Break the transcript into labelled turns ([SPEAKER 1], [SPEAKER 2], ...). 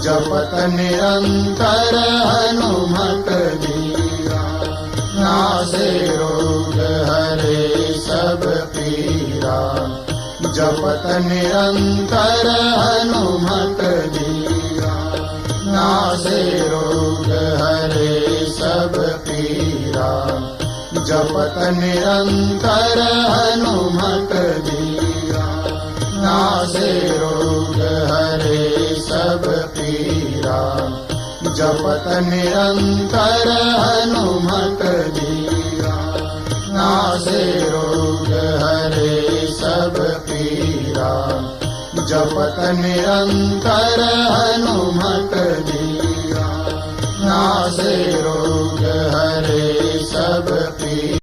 [SPEAKER 1] जपत निरंतर हनुमत बीरा। नासे रोग हरे सब पीरा, जपत निरंतर हनुमत बीरा। नासे रोग हरे सब पीरा, जपत निरंतर हनुमत बीरा। नासे रोग हरे सब पीरा, जपत निरंतर हनुमत बीरा। नासे रोग हरे सब पीरा, जपत निरंतर हनुमत बीरा। नासे रोग हरे सब पीरा।